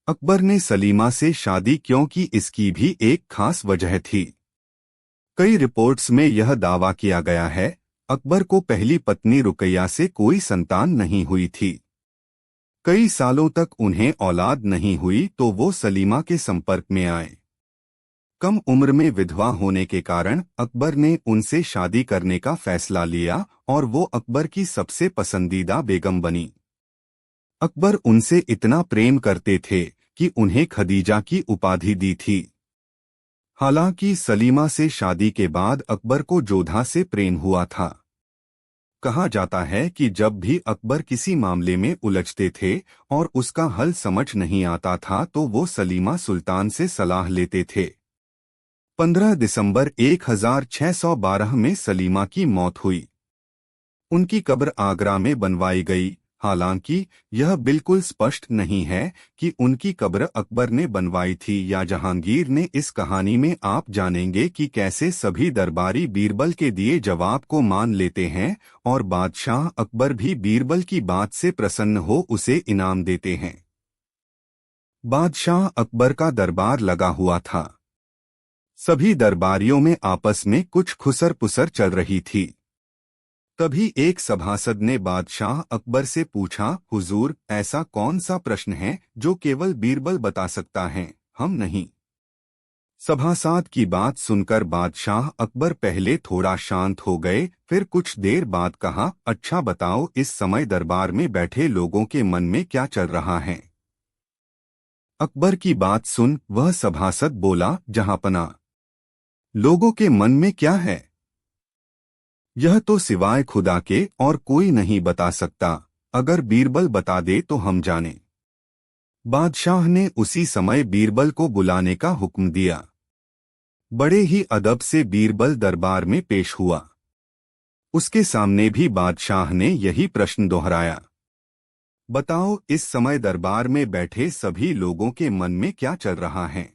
अकबर ने सलीमा से शादी क्यों की, इसकी भी एक खास वजह थी। कई रिपोर्ट्स में यह दावा किया गया है अकबर को पहली पत्नी रुकैया से कोई संतान नहीं हुई थी। कई सालों तक उन्हें औलाद नहीं हुई तो वो सलीमा के संपर्क में आए। कम उम्र में विधवा होने के कारण अकबर ने उनसे शादी करने का फैसला लिया और वो अकबर की सबसे पसंदीदा बेगम बनी। अकबर उनसे इतना प्रेम करते थे कि उन्हें खदीजा की उपाधि दी थी। हालांकि सलीमा से शादी के बाद अकबर को जोधा से प्रेम हुआ था। कहा जाता है कि जब भी अकबर किसी मामले में उलझते थे और उसका हल समझ नहीं आता था तो वो सलीमा सुल्तान से सलाह लेते थे। 15 दिसंबर 1612 में सलीमा की मौत हुई। उनकी कब्र आगरा में बनवाई गई। हालांकि यह बिल्कुल स्पष्ट नहीं है कि उनकी कब्र अकबर ने बनवाई थी या जहांगीर ने। इस कहानी में आप जानेंगे कि कैसे सभी दरबारी बीरबल के दिए जवाब को मान लेते हैं और बादशाह अकबर भी बीरबल की बात से प्रसन्न हो उसे इनाम देते हैं। बादशाह अकबर का दरबार लगा हुआ था। सभी दरबारियों में आपस में कुछ खुसर पुसर चल रही थी। तभी एक सभासद ने बादशाह अकबर से पूछा, हुजूर, ऐसा कौन सा प्रश्न है जो केवल बीरबल बता सकता है, हम नहीं। सभासद की बात सुनकर बादशाह अकबर पहले थोड़ा शांत हो गए, फिर कुछ देर बाद कहा, अच्छा बताओ, इस समय दरबार में बैठे लोगों के मन में क्या चल रहा है। अकबर की बात सुन वह सभासद बोला, जहांपना, लोगों के मन में क्या है यह तो सिवाय खुदा के और कोई नहीं बता सकता। अगर बीरबल बता दे तो हम जाने। बादशाह ने उसी समय बीरबल को बुलाने का हुक्म दिया। बड़े ही अदब से बीरबल दरबार में पेश हुआ। उसके सामने भी बादशाह ने यही प्रश्न दोहराया, बताओ, इस समय दरबार में बैठे सभी लोगों के मन में क्या चल रहा है।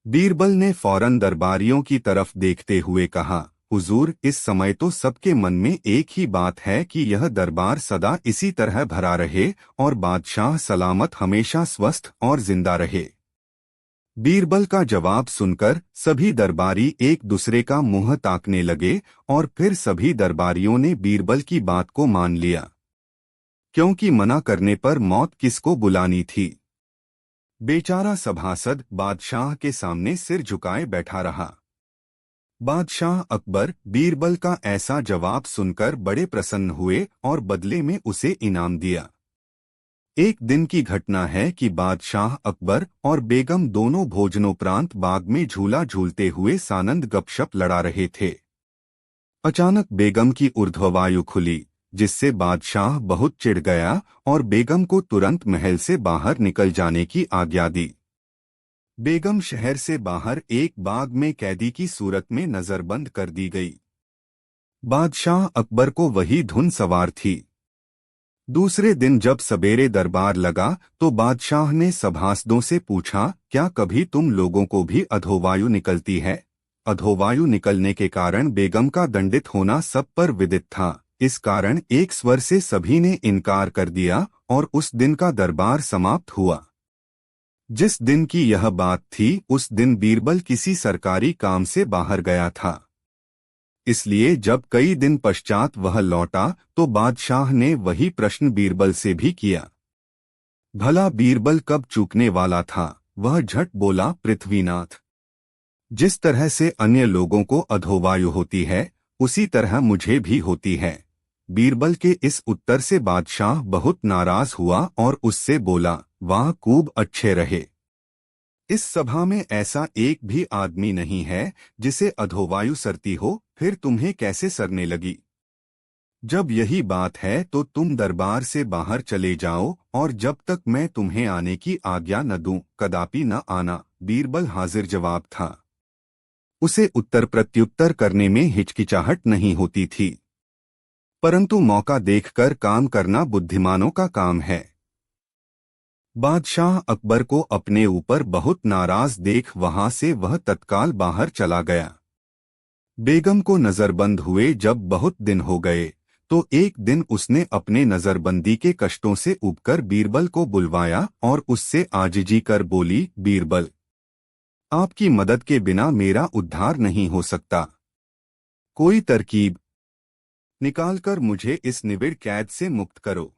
बीरबल ने फौरन दरबारियों की तरफ देखते हुए कहा, हुजूर, इस समय तो सबके मन में एक ही बात है कि यह दरबार सदा इसी तरह भरा रहे और बादशाह सलामत हमेशा स्वस्थ और जिंदा रहे। बीरबल का जवाब सुनकर सभी दरबारी एक दूसरे का मुंह ताकने लगे और फिर सभी दरबारियों ने बीरबल की बात को मान लिया, क्योंकि मना करने पर मौत किसको बुलानी थी। बेचारा सभासद बादशाह के सामने सिर झुकाए बैठा रहा। बादशाह अकबर बीरबल का ऐसा जवाब सुनकर बड़े प्रसन्न हुए और बदले में उसे इनाम दिया। एक दिन की घटना है कि बादशाह अकबर और बेगम दोनों भोजनोपरांत बाग में झूला झूलते हुए सानंद गपशप लड़ा रहे थे। अचानक बेगम की ऊर्ध्ववायु खुली, जिससे बादशाह बहुत चिढ़ गया और बेगम को तुरंत महल से बाहर निकल जाने की आज्ञा दी। बेगम शहर से बाहर एक बाग में कैदी की सूरत में नजरबंद कर दी गई। बादशाह अकबर को वही धुन सवार थी। दूसरे दिन जब सवेरे दरबार लगा तो बादशाह ने सभासदों से पूछा, क्या कभी तुम लोगों को भी अधोवायु निकलती है। अधोवायु निकलने के कारण बेगम का दंडित होना सब पर विदित था। इस कारण एक स्वर से सभी ने इनकार कर दिया और उस दिन का दरबार समाप्त हुआ। जिस दिन की यह बात थी उस दिन बीरबल किसी सरकारी काम से बाहर गया था। इसलिए जब कई दिन पश्चात वह लौटा तो बादशाह ने वही प्रश्न बीरबल से भी किया। भला बीरबल कब चूकने वाला था। वह झट बोला, पृथ्वीनाथ, जिस तरह से अन्य लोगों को अधोवायु होती है उसी तरह मुझे भी होती है। बीरबल के इस उत्तर से बादशाह बहुत नाराज हुआ और उससे बोला, वाह, खूब अच्छे रहे। इस सभा में ऐसा एक भी आदमी नहीं है जिसे अधोवायु सरती हो, फिर तुम्हें कैसे सरने लगी। जब यही बात है तो तुम दरबार से बाहर चले जाओ और जब तक मैं तुम्हें आने की आज्ञा न दूं कदापि न आना। बीरबल हाजिर जवाब था। उसे उत्तर प्रत्युत्तर करने में हिचकिचाहट नहीं होती थी, परंतु मौका देखकर काम करना बुद्धिमानों का काम है। बादशाह अकबर को अपने ऊपर बहुत नाराज देख वहां से वह तत्काल बाहर चला गया। बेगम को नजरबंद हुए जब बहुत दिन हो गए तो एक दिन उसने अपने नजरबंदी के कष्टों से उबकर बीरबल को बुलवाया और उससे आजिजी कर बोली, बीरबल, आपकी मदद के बिना मेरा उद्धार नहीं हो सकता। कोई तरकीब निकालकर मुझे इस निविड़ कैद से मुक्त करो।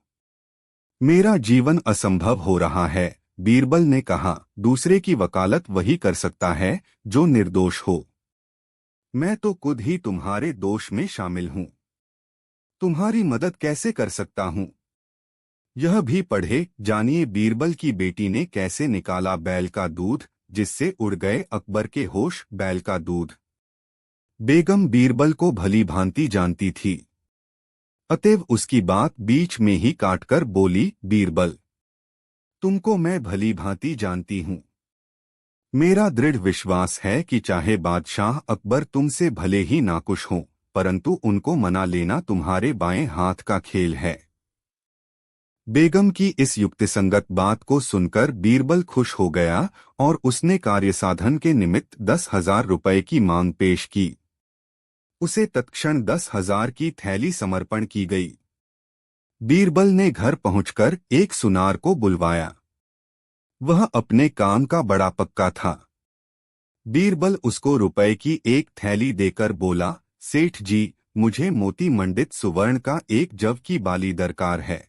मेरा जीवन असंभव हो रहा है, बीरबल ने कहा। दूसरे की वकालत वही कर सकता है जो निर्दोष हो। मैं तो खुद ही तुम्हारे दोष में शामिल हूं। तुम्हारी मदद कैसे कर सकता हूं? यह भी पढ़े, जानिए बीरबल की बेटी ने कैसे निकाला बैल का दूध, जिससे उड़ गए अकबर के होश। बैल का दूध। बेगम बीरबल को भली भांति जानती थी, अतएव उसकी बात बीच में ही काटकर बोली, बीरबल, तुमको मैं भली भांति जानती हूं। मेरा दृढ़ विश्वास है कि चाहे बादशाह अकबर तुमसे भले ही नाखुश हों, परंतु उनको मना लेना तुम्हारे बाएं हाथ का खेल है। बेगम की इस युक्तिसंगत बात को सुनकर बीरबल खुश हो गया और उसने कार्यसाधन के निमित्त 10,000 रुपये की मांग पेश की। उसे तत्क्षण 10,000 की थैली समर्पण की गई। बीरबल ने घर पहुंचकर एक सुनार को बुलवाया। वह अपने काम का बड़ा पक्का था। बीरबल उसको रुपए की एक थैली देकर बोला, सेठ जी, मुझे मोती मंडित सुवर्ण का एक जव की बाली दरकार है।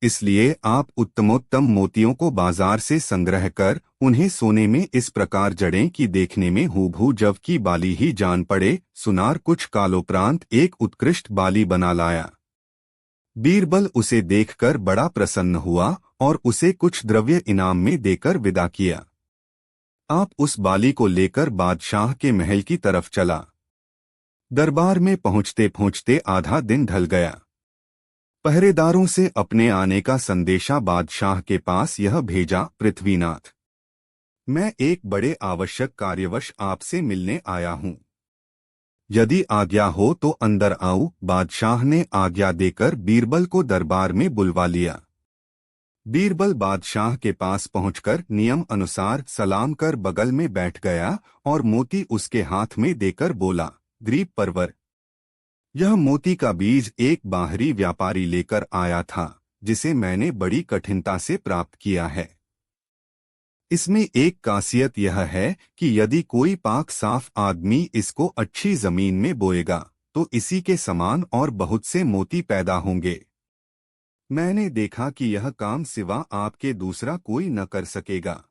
इसलिए आप उत्तमोत्तम मोतियों को बाजार से संग्रह कर उन्हें सोने में इस प्रकार जड़ें कि देखने में हूबहू जव की बाली ही जान पड़े। सुनार कुछ कालोपरांत एक उत्कृष्ट बाली बना लाया। बीरबल उसे देखकर बड़ा प्रसन्न हुआ और उसे कुछ द्रव्य इनाम में देकर विदा किया। आप उस बाली को लेकर बादशाह के महल की तरफ चला। दरबार में पहुंचते पहुंचते आधा दिन ढल गया। पहरेदारों से अपने आने का संदेशा बादशाह के पास यह भेजा, पृथ्वीनाथ, मैं एक बड़े आवश्यक कार्यवश आपसे मिलने आया हूं। यदि आज्ञा हो तो अंदर आऊं। बादशाह ने आज्ञा देकर बीरबल को दरबार में बुलवा लिया। बीरबल बादशाह के पास पहुंचकर नियम अनुसार सलाम कर बगल में बैठ गया और मोती उसके हाथ में देकर बोला, ग्रीब परवर, यह मोती का बीज एक बाहरी व्यापारी लेकर आया था, जिसे मैंने बड़ी कठिनता से प्राप्त किया है। इसमें एक खासियत यह है कि यदि कोई पाक साफ आदमी इसको अच्छी जमीन में बोएगा तो इसी के समान और बहुत से मोती पैदा होंगे। मैंने देखा कि यह काम सिवा आपके दूसरा कोई न कर सकेगा,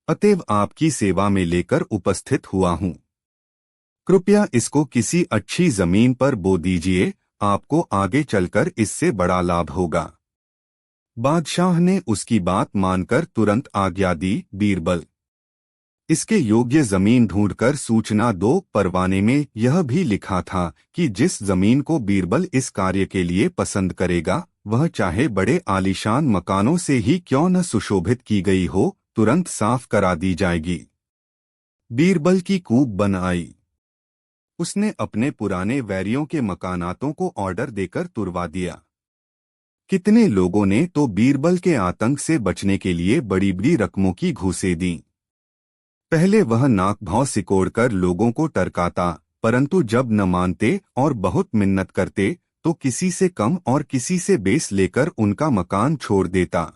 अतएव आपकी सेवा में लेकर उपस्थित हुआ हूं। कृपया इसको किसी अच्छी जमीन पर बो दीजिए, आपको आगे चलकर इससे बड़ा लाभ होगा। बादशाह ने उसकी बात मानकर तुरंत आज्ञा दी, बीरबल, इसके योग्य जमीन ढूंढकर सूचना दो। परवाने में यह भी लिखा था कि जिस जमीन को बीरबल इस कार्य के लिए पसंद करेगा, वह चाहे बड़े आलीशान मकानों से ही क्यों न सुशोभित की गई हो, तुरंत साफ करा दी जाएगी। बीरबल की कूब बन आई। उसने अपने पुराने वैरियों के मकानातों को ऑर्डर देकर तुरवा दिया। कितने लोगों ने तो बीरबल के आतंक से बचने के लिए बड़ी बड़ी रकमों की घूसें दी। पहले वह नाक भौं सिकोड़कर लोगों को टरकाता, परंतु जब न मानते और बहुत मिन्नत करते तो किसी से कम और किसी से बेस लेकर उनका मकान छोड़ देता।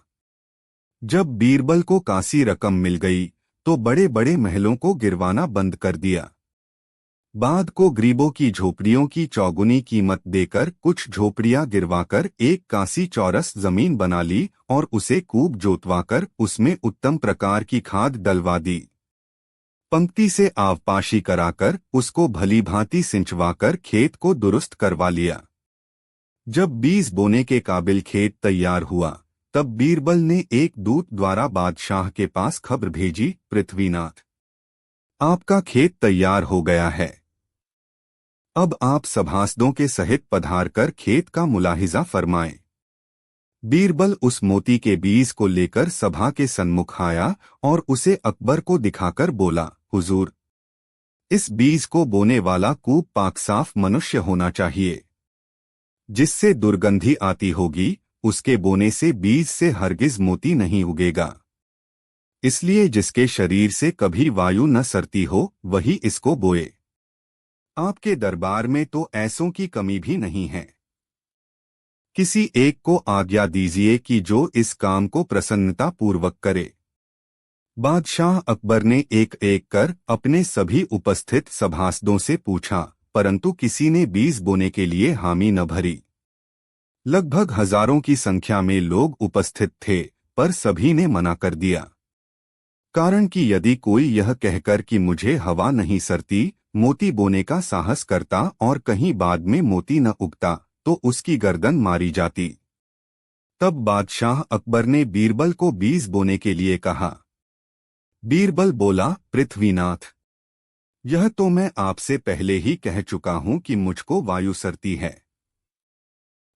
जब बीरबल को कासी रकम मिल गई तो बड़े बड़े महलों को गिरवाना बंद कर दिया। बाद को गरीबों की झोपड़ियों की चौगुनी कीमत देकर कुछ झोपड़ियां गिरवाकर एक कासी चौरस जमीन बना ली और उसे कूब जोतवाकर उसमें उत्तम प्रकार की खाद डलवा दी। पंक्ति से आवपाशी कराकर उसको भली भांति सिंचवाकर खेत को दुरुस्त करवा लिया। जब बीज बोने के काबिल खेत तैयार हुआ, तब बीरबल ने एक दूत द्वारा बादशाह के पास खबर भेजी, पृथ्वीनाथ, आपका खेत तैयार हो गया है। अब आप सभासदों के सहित पधारकर खेत का मुलाहिजा फरमाएं। बीरबल उस मोती के बीज को लेकर सभा के सन्मुख आया और उसे अकबर को दिखाकर बोला, हुजूर, इस बीज को बोने वाला कूप पाक साफ मनुष्य होना चाहिए। जिससे दुर्गंधी आती होगी, उसके बोने से बीज से हरगिज मोती नहीं उगेगा। इसलिए जिसके शरीर से कभी वायु न सरती हो, वही इसको बोए। आपके दरबार में तो ऐसों की कमी भी नहीं है। किसी एक को आज्ञा दीजिए कि जो इस काम को प्रसन्नता पूर्वक करे। बादशाह अकबर ने एक एक कर अपने सभी उपस्थित सभासदों से पूछा, परंतु किसी ने बीज बोने के लिए हामी न भरी। लगभग हजारों की संख्या में लोग उपस्थित थे, पर सभी ने मना कर दिया। कारण कि यदि कोई यह कहकर कि मुझे हवा नहीं सरती, मोती बोने का साहस करता और कहीं बाद में मोती न उगता, तो उसकी गर्दन मारी जाती। तब बादशाह अकबर ने बीरबल को बीज बोने के लिए कहा। बीरबल बोला, पृथ्वीनाथ, यह तो मैं आपसे पहले ही कह चुका हूं कि मुझको वायु सरती है।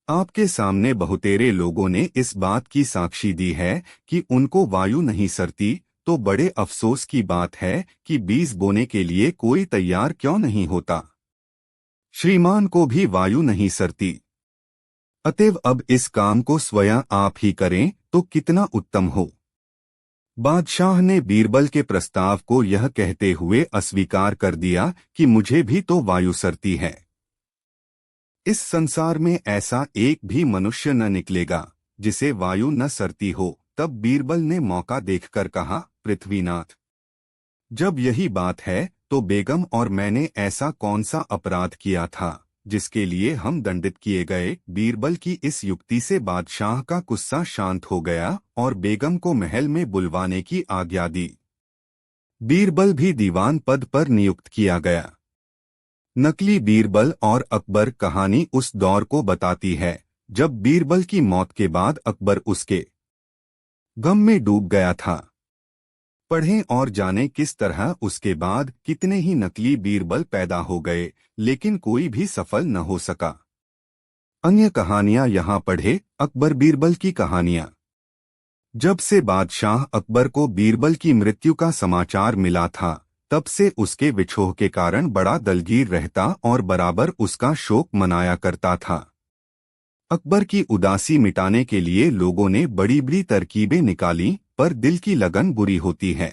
आपके सामने बहुतेरे लोगों ने इस बात की साक्षी दी है कि उनको वायु नहीं सरती, तो बड़े अफसोस की बात है कि बीज बोने के लिए कोई तैयार क्यों नहीं होता। श्रीमान को भी वायु नहीं सरती, अतएव अब इस काम को स्वयं आप ही करें तो कितना उत्तम हो। बादशाह ने बीरबल के प्रस्ताव को यह कहते हुए अस्वीकार कर दिया कि मुझे भी तो वायु सरती है। इस संसार में ऐसा एक भी मनुष्य न निकलेगा जिसे वायु न सरती हो। तब बीरबल ने मौका देखकर कहा, पृथ्वीनाथ, जब यही बात है तो बेगम और मैंने ऐसा कौन सा अपराध किया था जिसके लिए हम दंडित किए गए। बीरबल की इस युक्ति से बादशाह का गुस्सा शांत हो गया और बेगम को महल में बुलवाने की आज्ञा दी। बीरबल भी दीवान पद पर नियुक्त किया गया। नकली बीरबल और अकबर कहानी उस दौर को बताती है जब बीरबल की मौत के बाद अकबर उसके गम में डूब गया था। पढ़ें और जानें किस तरह उसके बाद कितने ही नकली बीरबल पैदा हो गए, लेकिन कोई भी सफल न हो सका। अन्य कहानियां यहाँ पढ़े। अकबर बीरबल की कहानियां। जब से बादशाह अकबर को बीरबल की मृत्यु का समाचार मिला था, तब से उसके विछोह के कारण बड़ा दलगीर रहता और बराबर उसका शोक मनाया करता था। अकबर की उदासी मिटाने के लिए लोगों ने बड़ी बड़ी तरकीबें निकाली, पर दिल की लगन बुरी होती है।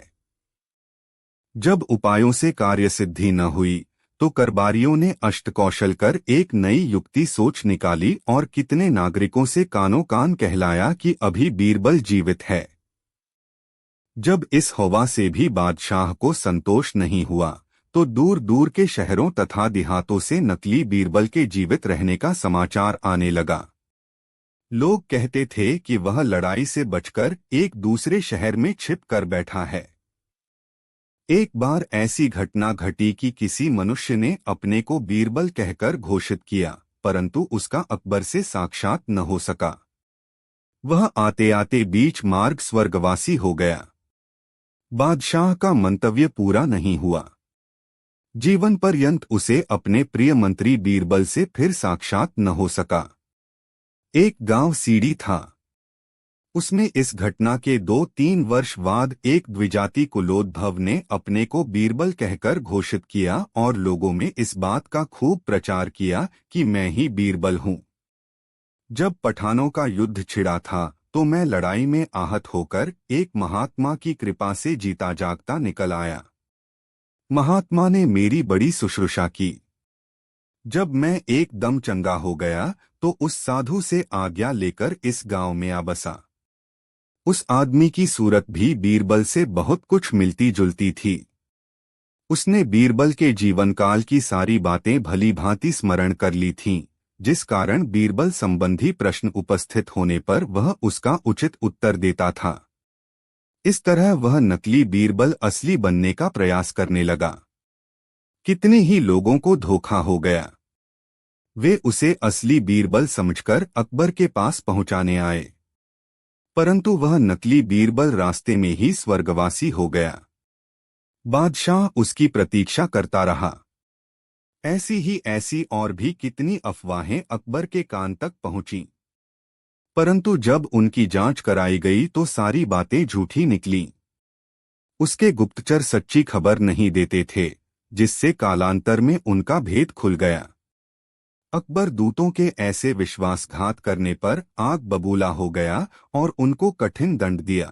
जब उपायों से कार्य सिद्धि न हुई, तो करबारियों ने अष्टकौशल कर एक नई युक्ति सोच निकाली और कितने नागरिकों से कानों कान कहलाया कि अभी बीरबल जीवित है। जब इस हवा से भी बादशाह को संतोष नहीं हुआ, तो दूर दूर के शहरों तथा देहातों से नकली बीरबल के जीवित रहने का समाचार आने लगा। लोग कहते थे कि वह लड़ाई से बचकर एक दूसरे शहर में छिप कर बैठा है। एक बार ऐसी घटना घटी कि किसी मनुष्य ने अपने को बीरबल कहकर घोषित किया, परंतु उसका अकबर से साक्षात न हो सका। वह आते आते बीच मार्ग स्वर्गवासी हो गया। बादशाह का मंतव्य पूरा नहीं हुआ। जीवन पर्यंत उसे अपने प्रिय मंत्री बीरबल से फिर साक्षात न हो सका। एक गांव सीडी था। उसमें इस घटना के 2-3 वर्ष बाद एक द्विजाति कुलोद्भव ने अपने को बीरबल कहकर घोषित किया और लोगों में इस बात का खूब प्रचार किया कि मैं ही बीरबल हूँ। जब पठानों का युद्ध छिड़ा था, तो मैं लड़ाई में आहत होकर एक महात्मा की कृपा से जीता जागता निकल आया। महात्मा ने मेरी बड़ी शुश्रूषा की। जब मैं एकदम चंगा हो गया, तो उस साधु से आज्ञा लेकर इस गांव में आ बसा। उस आदमी की सूरत भी बीरबल से बहुत कुछ मिलती जुलती थी। उसने बीरबल के जीवनकाल की सारी बातें भली भांति स्मरण कर ली थीं, जिस कारण बीरबल संबंधी प्रश्न उपस्थित होने पर वह उसका उचित उत्तर देता था। इस तरह वह नकली बीरबल असली बनने का प्रयास करने लगा। कितने ही लोगों को धोखा हो गया। वे उसे असली बीरबल समझकर अकबर के पास पहुंचाने आए, परंतु वह नकली बीरबल रास्ते में ही स्वर्गवासी हो गया। बादशाह उसकी प्रतीक्षा करता रहा। ऐसी और भी कितनी अफवाहें अकबर के कान तक पहुंची, परंतु जब उनकी जांच कराई गई तो सारी बातें झूठी निकलीं। उसके गुप्तचर सच्ची खबर नहीं देते थे, जिससे कालांतर में उनका भेद खुल गया। अकबर दूतों के ऐसे विश्वासघात करने पर आग बबूला हो गया और उनको कठिन दंड दिया।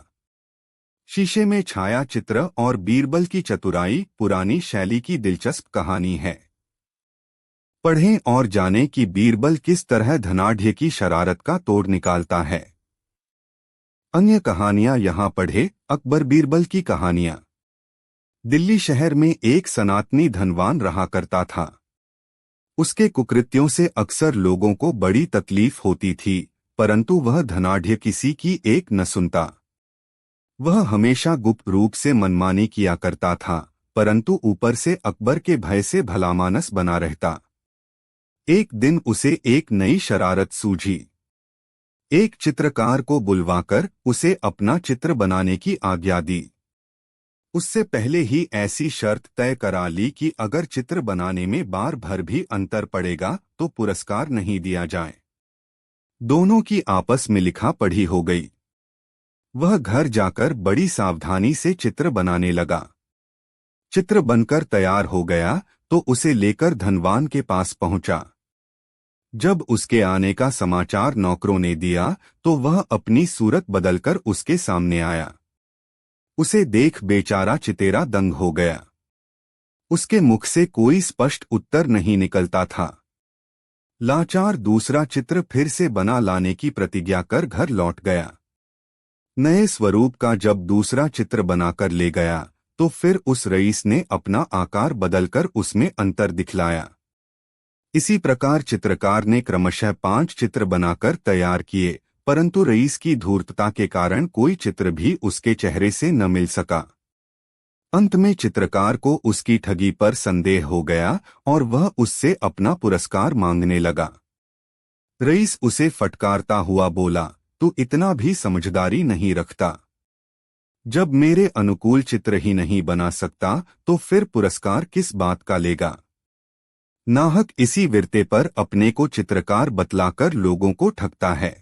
शीशे में छाया चित्र और बीरबल की चतुराई पुरानी शैली की दिलचस्प कहानी है। पढ़ें और जानें कि बीरबल किस तरह धनाढ़य की शरारत का तोड़ निकालता है। अन्य कहानियां यहाँ पढ़े। अकबर बीरबल की कहानियां। दिल्ली शहर में एक सनातनी धनवान रहा करता था। उसके कुकृत्यों से अक्सर लोगों को बड़ी तकलीफ होती थी, परंतु वह धनाढ़य किसी की एक न सुनता। वह हमेशा गुप्त रूप से मनमानी किया करता था, परंतु ऊपर से अकबर के भय से भलामानस बना रहता। एक दिन उसे एक नई शरारत सूझी। एक चित्रकार को बुलवाकर उसे अपना चित्र बनाने की आज्ञा दी। उससे पहले ही ऐसी शर्त तय करा ली कि अगर चित्र बनाने में बार भर भी अंतर पड़ेगा तो पुरस्कार नहीं दिया जाए। दोनों की आपस में लिखा पढ़ी हो गई। वह घर जाकर बड़ी सावधानी से चित्र बनाने लगा। चित्र बनकर तैयार हो गया तो उसे लेकर धनवान के पास पहुंचा। जब उसके आने का समाचार नौकरों ने दिया तो वह अपनी सूरत बदलकर उसके सामने आया। उसे देख बेचारा चितेरा दंग हो गया। उसके मुख से कोई स्पष्ट उत्तर नहीं निकलता था। लाचार दूसरा चित्र फिर से बना लाने की प्रतिज्ञा कर घर लौट गया। नए स्वरूप का जब दूसरा चित्र बनाकर ले गया तो फिर उस रईस ने अपना आकार बदलकर उसमें अंतर दिखलाया। इसी प्रकार चित्रकार ने क्रमशः 5 चित्र बनाकर तैयार किए, परंतु रईस की धूर्तता के कारण कोई चित्र भी उसके चेहरे से न मिल सका। अंत में चित्रकार को उसकी ठगी पर संदेह हो गया और वह उससे अपना पुरस्कार मांगने लगा। रईस उसे फटकारता हुआ बोला, तू इतना भी समझदारी नहीं रखता। जब मेरे अनुकूल चित्र ही नहीं बना सकता तो फिर पुरस्कार किस बात का लेगा। नाहक इसी विरते पर अपने को चित्रकार बतलाकर लोगों को ठगता है।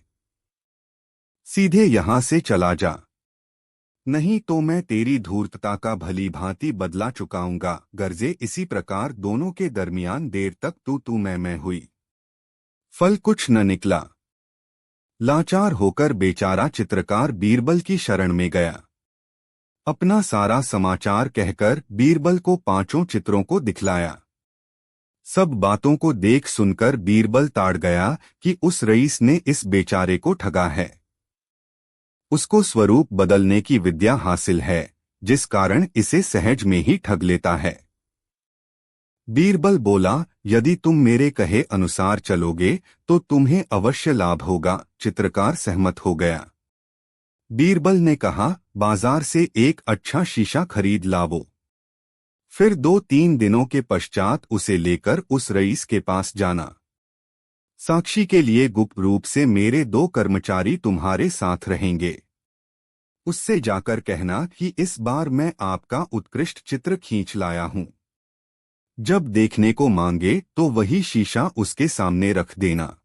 सीधे यहां से चला जा, नहीं तो मैं तेरी धूर्तता का भली भांति बदला चुकाऊंगा। गर्जे इसी प्रकार दोनों के दरमियान देर तक तू मैं हुई। फल कुछ न निकला। लाचार होकर बेचारा चित्रकार बीरबल की शरण में गया। अपना सारा समाचार कहकर बीरबल को 5 चित्रों को दिखलाया। सब बातों को देख सुनकर बीरबल ताड़ गया कि उस रईस ने इस बेचारे को ठगा है। उसको स्वरूप बदलने की विद्या हासिल है, जिस कारण इसे सहज में ही ठग लेता है। बीरबल बोला, यदि तुम मेरे कहे अनुसार चलोगे तो तुम्हें अवश्य लाभ होगा। चित्रकार सहमत हो गया। बीरबल ने कहा, बाजार से एक अच्छा शीशा खरीद लावो। फिर 2-3 दिनों के पश्चात उसे लेकर उस रईस के पास जाना। साक्षी के लिए गुप्त रूप से मेरे 2 कर्मचारी तुम्हारे साथ रहेंगे। उससे जाकर कहना कि इस बार मैं आपका उत्कृष्ट चित्र खींच लाया हूं। जब देखने को मांगे तो वही शीशा उसके सामने रख देना।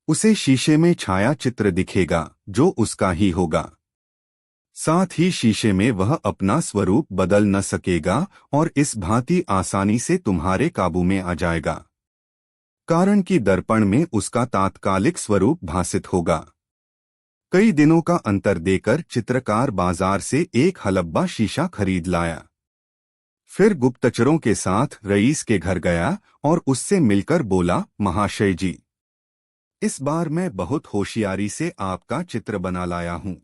उसे शीशे में छाया चित्र दिखेगा जो उसका ही होगा। साथ ही शीशे में वह अपना स्वरूप बदल न सकेगा और इस भांति आसानी से तुम्हारे काबू में आ जाएगा, कारण कि दर्पण में उसका तात्कालिक स्वरूप भासित होगा। कई दिनों का अंतर देकर चित्रकार बाजार से एक हलब्बा शीशा खरीद लाया। फिर गुप्तचरों के साथ रईस के घर गया और उससे मिलकर बोला, महाशय जी, इस बार मैं बहुत होशियारी से आपका चित्र बना लाया हूं।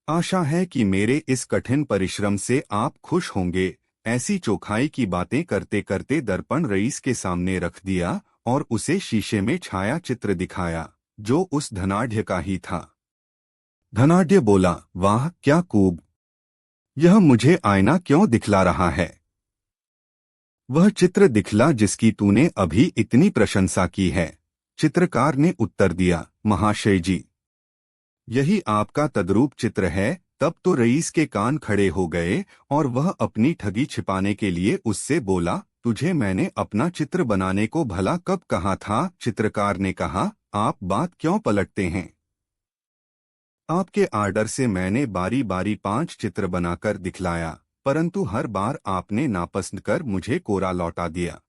आशा है कि मेरे इस कठिन परिश्रम से आप खुश होंगे। ऐसी चौखाई की बातें करते करते दर्पण रईस के सामने रख दिया और उसे शीशे में छाया चित्र दिखाया जो उस धनाढ़य का ही था। धनाढ़य बोला, वाह क्या खूब, यह मुझे आईना क्यों दिखला रहा है? वह चित्र दिखला जिसकी तूने अभी इतनी प्रशंसा की है। चित्रकार ने उत्तर दिया, महाशय जी, यही आपका तद्रूप चित्र है। तब तो रईस के कान खड़े हो गए और वह अपनी ठगी छिपाने के लिए उससे बोला, तुझे मैंने अपना चित्र बनाने को भला कब कहा था? चित्रकार ने कहा, आप बात क्यों पलटते हैं? आपके आर्डर से मैंने बारी बारी 5 चित्र बनाकर दिखलाया, परंतु हर बार आपने नापसंद कर मुझे कोरा लौटा दिया।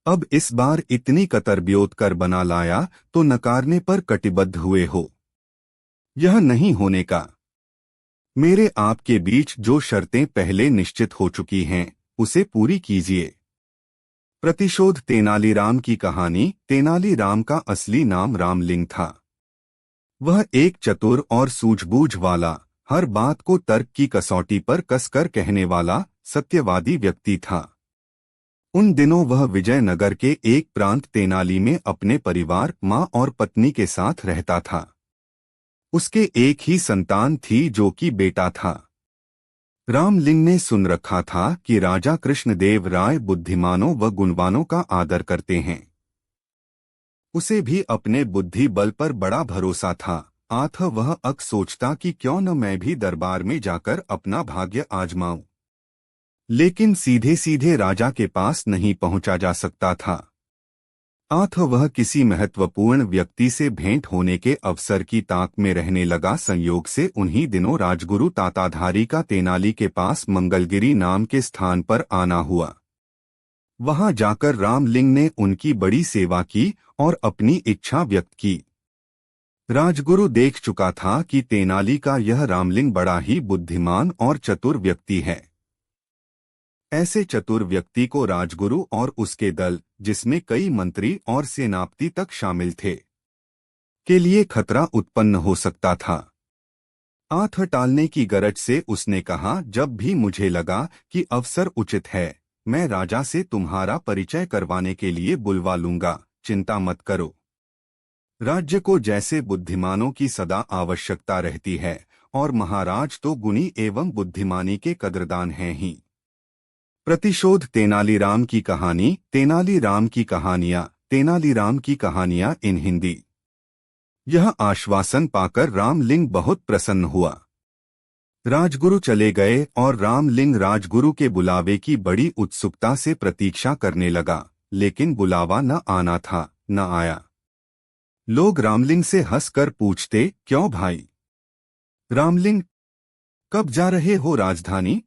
अब इस बार इतनी कतरब्योत कर बना लाया तो नकारने पर कटिबद्ध हुए हो। यह नहीं होने का। मेरे आपके बीच जो शर्तें पहले निश्चित हो चुकी हैं उसे पूरी कीजिए। प्रतिशोध तेनालीराम की कहानी। तेनालीराम का असली नाम रामलिंग था। वह एक चतुर और सूझबूझ वाला, हर बात को तर्क की कसौटी पर कसकर कहने वाला सत्यवादी व्यक्ति था। उन दिनों वह विजयनगर के एक प्रांत तेनाली में अपने परिवार, माँ और पत्नी के साथ रहता था। उसके एक ही संतान थी जो कि बेटा था। रामलिंग ने सुन रखा था कि राजा कृष्णदेव राय बुद्धिमानों व गुणवानों का आदर करते हैं। उसे भी अपने बुद्धि बल पर बड़ा भरोसा था। आथ वह अक सोचता कि क्यों न मैं भी दरबार में जाकर अपना भाग्य आजमाऊं। लेकिन सीधे सीधे राजा के पास नहीं पहुंचा जा सकता था। आथ वह किसी महत्वपूर्ण व्यक्ति से भेंट होने के अवसर की ताक में रहने लगा। संयोग से उन्हीं दिनों राजगुरु ताताधारी का तेनाली के पास मंगलगिरी नाम के स्थान पर आना हुआ। वहां जाकर रामलिंग ने उनकी बड़ी सेवा की और अपनी इच्छा व्यक्त की। राजगुरु देख चुका था कि तेनाली का यह रामलिंग बड़ा ही बुद्धिमान और चतुर व्यक्ति है। ऐसे चतुर व्यक्ति को राजगुरु और उसके दल, जिसमें कई मंत्री और सेनापति तक शामिल थे, के लिए खतरा उत्पन्न हो सकता था। आठ टालने की गरज से उसने कहा, जब भी मुझे लगा कि अवसर उचित है, मैं राजा से तुम्हारा परिचय करवाने के लिए बुलवा लूंगा, चिंता मत करो। राज्य को जैसे बुद्धिमानों की सदा आवश्यकता रहती है, और महाराज तो गुणी एवं बुद्धिमानी के कदरदान हैं ही। प्रतिशोध तेनालीराम की कहानी। तेनालीराम की कहानियाँ। तेनालीराम की कहानियाँ इन हिंदी। यह आश्वासन पाकर रामलिंग बहुत प्रसन्न हुआ। राजगुरु चले गए और रामलिंग राजगुरु के बुलावे की बड़ी उत्सुकता से प्रतीक्षा करने लगा, लेकिन बुलावा न आना था, न आया। लोग रामलिंग से हंसकर पूछते, क्यों भाई रामलिंग, कब जा रहे हो राजधानी?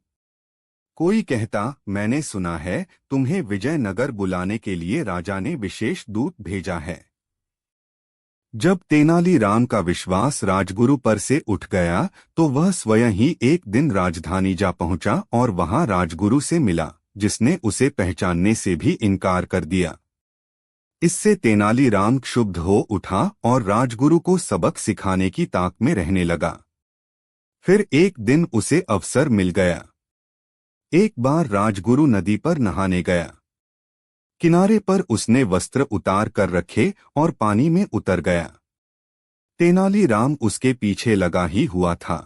कोई कहता, मैंने सुना है तुम्हें विजयनगर बुलाने के लिए राजा ने विशेष दूत भेजा है। जब तेनालीराम का विश्वास राजगुरु पर से उठ गया तो वह स्वयं ही एक दिन राजधानी जा पहुंचा और वहां राजगुरु से मिला, जिसने उसे पहचानने से भी इनकार कर दिया। इससे तेनालीराम क्षुब्ध हो उठा और राजगुरु को सबक सिखाने की ताक में रहने लगा। फिर एक दिन उसे अवसर मिल गया। एक बार राजगुरु नदी पर नहाने गया। किनारे पर उसने वस्त्र उतार कर रखे और पानी में उतर गया। तेनालीराम उसके पीछे लगा ही हुआ था।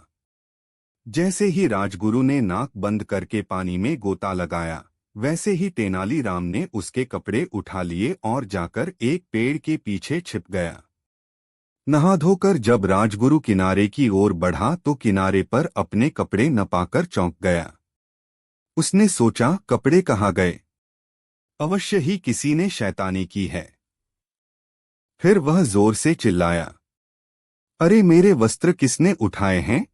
जैसे ही राजगुरु ने नाक बंद करके पानी में गोता लगाया, वैसे ही तेनालीराम ने उसके कपड़े उठा लिए और जाकर एक पेड़ के पीछे छिप गया। नहा धोकर जब राजगुरु किनारे की ओर बढ़ा तो किनारे पर अपने कपड़े न पाकर चौंक गया। उसने सोचा, कपड़े कहाँ गए? अवश्य ही किसी ने शैतानी की है। फिर वह जोर से चिल्लाया, अरे मेरे वस्त्र किसने उठाए हैं?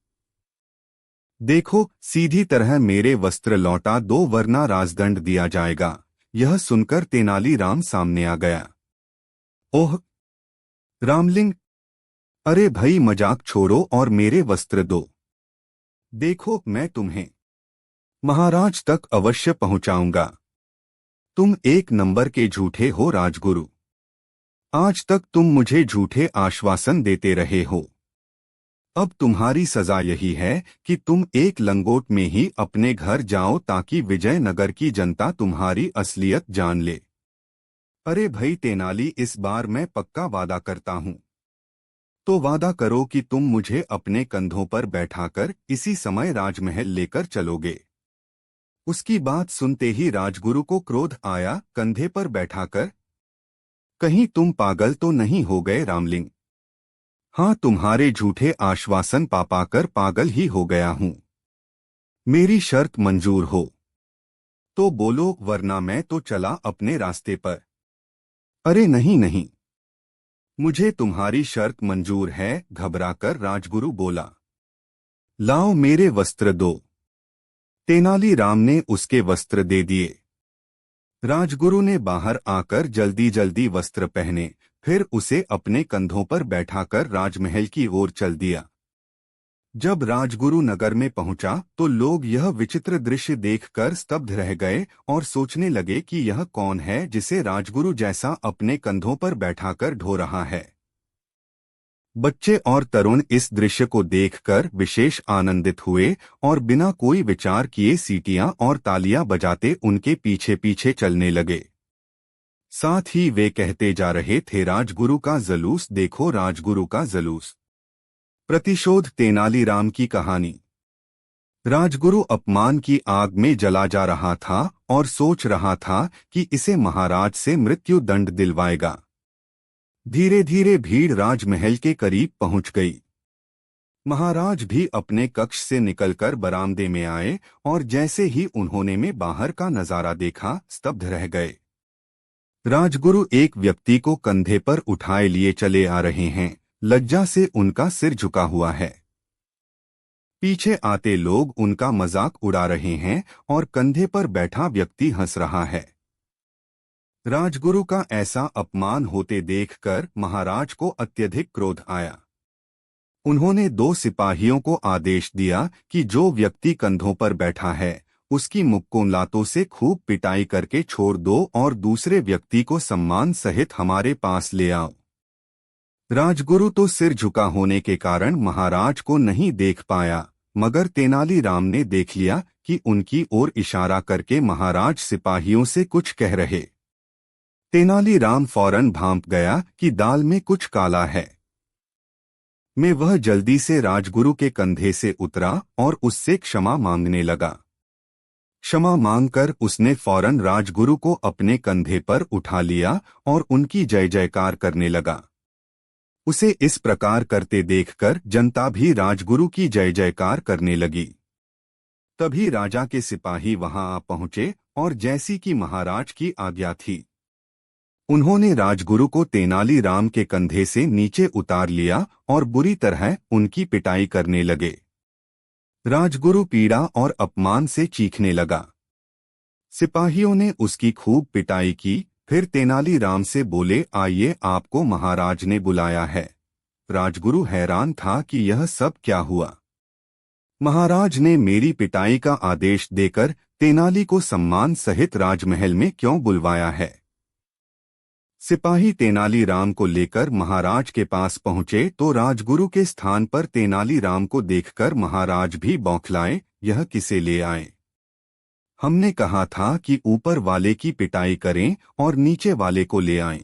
देखो, सीधी तरह मेरे वस्त्र लौटा दो वरना राजदंड दिया जाएगा। यह सुनकर तेनालीराम सामने आ गया। ओह रामलिंग, अरे भाई मजाक छोड़ो और मेरे वस्त्र दो। देखो मैं तुम्हें महाराज तक अवश्य पहुंचाऊंगा। तुम एक नंबर के झूठे हो राजगुरु। आज तक तुम मुझे झूठे आश्वासन देते रहे हो। अब तुम्हारी सजा यही है कि तुम एक लंगोट में ही अपने घर जाओ ताकि विजयनगर की जनता तुम्हारी असलियत जान ले। अरे भाई तेनाली, इस बार मैं पक्का वादा करता हूँ। तो वादा करो कि तुम मुझे अपने कंधों पर बैठाकर इसी समय राजमहल लेकर चलोगे। उसकी बात सुनते ही राजगुरु को क्रोध आया। कंधे पर बैठाकर? कहीं तुम पागल तो नहीं हो गए रामलिंग? हाँ, तुम्हारे झूठे आश्वासन पा पाकर पागल ही हो गया हूँ। मेरी शर्त मंजूर हो तो बोलो, वरना मैं तो चला अपने रास्ते पर। अरे नहीं नहीं, मुझे तुम्हारी शर्त मंजूर है, घबराकर राजगुरु बोला। लाओ मेरे वस्त्र दो। तेनालीराम ने उसके वस्त्र दे दिए। राजगुरु ने बाहर आकर जल्दी जल्दी वस्त्र पहने, फिर उसे अपने कंधों पर बैठाकर राजमहल की ओर चल दिया। जब राजगुरु नगर में पहुंचा तो लोग यह विचित्र दृश्य देखकर स्तब्ध रह गए और सोचने लगे कि यह कौन है जिसे राजगुरु जैसा अपने कंधों पर बैठाकर ढो रहा है। बच्चे और तरुण इस दृश्य को देखकर विशेष आनंदित हुए और बिना कोई विचार किए सीटियां और तालियां बजाते उनके पीछे पीछे चलने लगे। साथ ही वे कहते जा रहे थे, राजगुरु का जलूस देखो, राजगुरु का जलूस। प्रतिशोध तेनालीराम की कहानी। राजगुरु अपमान की आग में जला जा रहा था और सोच रहा था कि इसे महाराज से मृत्यु दंड दिलवाएगा। धीरे धीरे भीड़ राजमहल के करीब पहुंच गई। महाराज भी अपने कक्ष से निकलकर बरामदे में आए और जैसे ही उन्होंने में बाहर का नजारा देखा, स्तब्ध रह गए। राजगुरु एक व्यक्ति को कंधे पर उठाए लिए चले आ रहे हैं। लज्जा से उनका सिर झुका हुआ है। पीछे आते लोग उनका मजाक उड़ा रहे हैं और कंधे पर बैठा व्यक्ति हंस रहा है। राजगुरु का ऐसा अपमान होते देखकर महाराज को अत्यधिक क्रोध आया। उन्होंने 2 सिपाहियों को आदेश दिया कि जो व्यक्ति कंधों पर बैठा है उसकी मुक्कों लातों से खूब पिटाई करके छोड़ दो और दूसरे व्यक्ति को सम्मान सहित हमारे पास ले आओ। राजगुरु तो सिर झुका होने के कारण महाराज को नहीं देख पाया, मगर तेनालीराम ने देख लिया कि उनकी ओर इशारा करके महाराज सिपाहियों से कुछ कह रहे। तेनालीराम फौरन भांप गया कि दाल में कुछ काला है। मैं वह जल्दी से राजगुरु के कंधे से उतरा और उससे क्षमा मांगने लगा। क्षमा मांगकर उसने फौरन राजगुरु को अपने कंधे पर उठा लिया और उनकी जय जयकार करने लगा। उसे इस प्रकार करते देखकर जनता भी राजगुरु की जय जयकार करने लगी। तभी राजा के सिपाही वहां आ पहुंचे और जैसी कि महाराज की आज्ञा थी, उन्होंने राजगुरु को तेनालीराम के कंधे से नीचे उतार लिया और बुरी तरह उनकी पिटाई करने लगे। राजगुरु पीड़ा और अपमान से चीखने लगा। सिपाहियों ने उसकी खूब पिटाई की। फिर तेनालीराम से बोले, आइए, आपको महाराज ने बुलाया है। राजगुरु हैरान था कि यह सब क्या हुआ। महाराज ने मेरी पिटाई का आदेश देकर तेनाली को सम्मान सहित राजमहल में क्यों बुलवाया है। सिपाही तेनालीराम को लेकर महाराज के पास पहुंचे तो राजगुरु के स्थान पर तेनालीराम को देखकर महाराज भी बौखलाए। यह किसे ले आए? हमने कहा था कि ऊपर वाले की पिटाई करें और नीचे वाले को ले आएं।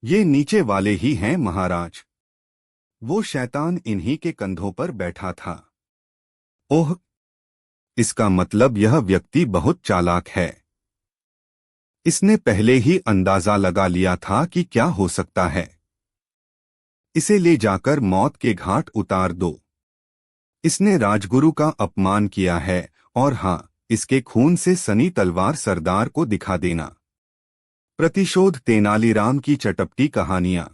ये नीचे वाले ही हैं महाराज। वो शैतान इन्हीं के कंधों पर बैठा था। ओह, इसका मतलब यह व्यक्ति बहुत चालाक है। इसने पहले ही अंदाजा लगा लिया था कि क्या हो सकता है। इसे ले जाकर मौत के घाट उतार दो। इसने राजगुरु का अपमान किया है और हाँ, इसके खून से सनी तलवार सरदार को दिखा देना। प्रतिशोध तेनालीराम की चटपटी कहानियां।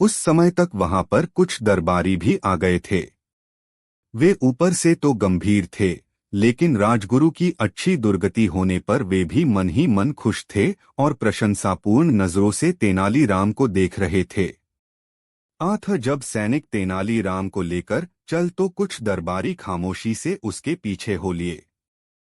उस समय तक वहां पर कुछ दरबारी भी आ गए थे। वे ऊपर से तो गंभीर थे, लेकिन राजगुरु की अच्छी दुर्गति होने पर वे भी मन ही मन खुश थे और प्रशंसापूर्ण नजरों से तेनालीराम को देख रहे थे। जब सैनिक तेनालीराम को लेकर चल तो कुछ दरबारी खामोशी से उसके पीछे हो लिए।